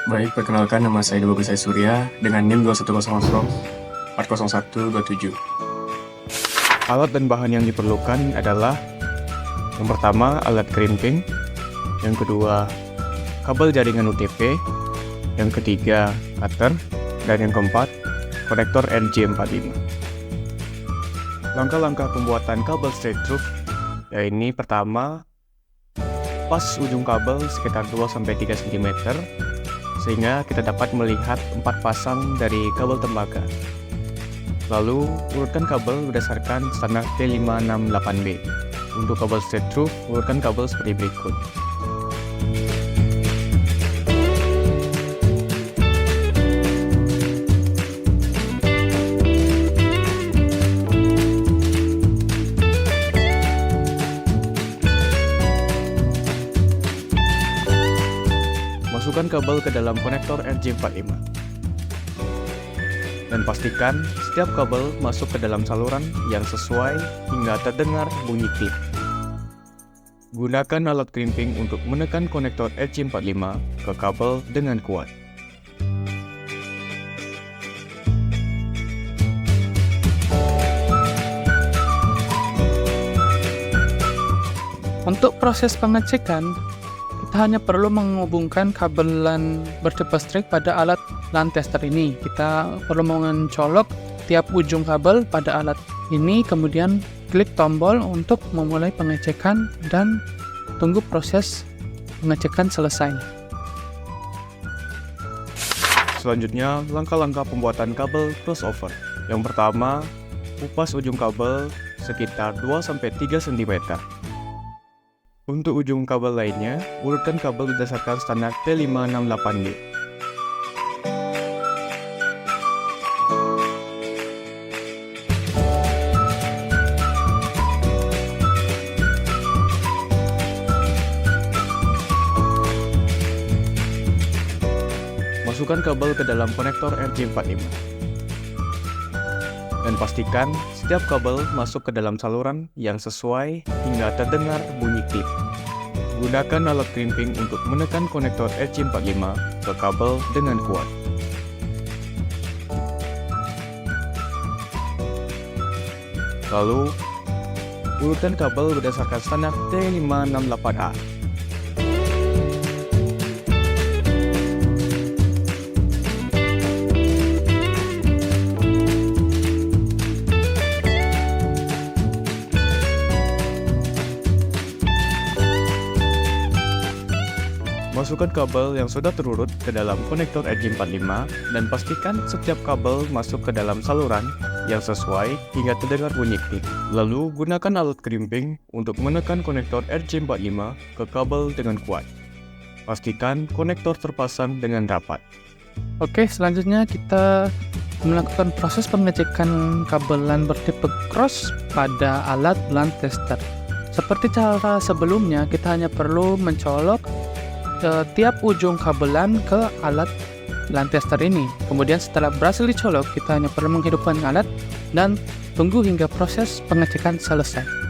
Baik, perkenalkan nama saya Dewa Surya dengan NIM 2100 40127. Alat dan bahan yang diperlukan adalah yang pertama alat crimping, yang kedua kabel jaringan UTP, yang ketiga cutter, dan yang keempat konektor RJ45. Langkah-langkah pembuatan kabel straight through yaitu pertama, pas ujung kabel sekitar 2-3 cm sehingga kita dapat melihat 4 pasang dari kabel tembaga. Lalu urutkan kabel berdasarkan standar T568B. Untuk kabel straight through, urutkan kabel seperti berikut. Masukkan kabel ke dalam konektor RJ45 dan pastikan setiap kabel masuk ke dalam saluran yang sesuai hingga terdengar bunyi klik. Gunakan alat crimping untuk menekan konektor RJ45 ke kabel dengan kuat. Untuk proses pengecekan, kita hanya perlu menghubungkan kabel LAN bertipe straight pada alat LAN tester ini. Kita perlu mencolok tiap ujung kabel pada alat ini, kemudian klik tombol untuk memulai pengecekan dan tunggu proses pengecekan selesai. Selanjutnya, langkah-langkah pembuatan kabel crossover. Yang pertama, kupas ujung kabel sekitar 2-3 cm. Untuk ujung kabel lainnya, urutkan kabel berdasarkan standar T568B. Masukkan kabel ke dalam konektor RJ45. Dan pastikan setiap kabel masuk ke dalam saluran yang sesuai hingga terdengar bunyi klik. Gunakan alat crimping untuk menekan konektor RJ45 ke kabel dengan kuat. Lalu, urutkan kabel berdasarkan standar T568A. Masukkan kabel yang sudah terurut ke dalam konektor RJ45 dan pastikan setiap kabel masuk ke dalam saluran yang sesuai hingga terdengar bunyi klik. Lalu gunakan alat crimping untuk menekan konektor RJ45 ke kabel dengan kuat. Pastikan konektor terpasang dengan rapat. Oke, selanjutnya kita melakukan proses pengecekan kabel LAN bertipe cross pada alat LAN tester. Seperti cara sebelumnya, kita hanya perlu mencolok tiap ujung kabel LAN ke alat LAN tester ini. Kemudian setelah berhasil dicolok, kita hanya perlu menghidupkan alat dan tunggu hingga proses pengecekan selesai.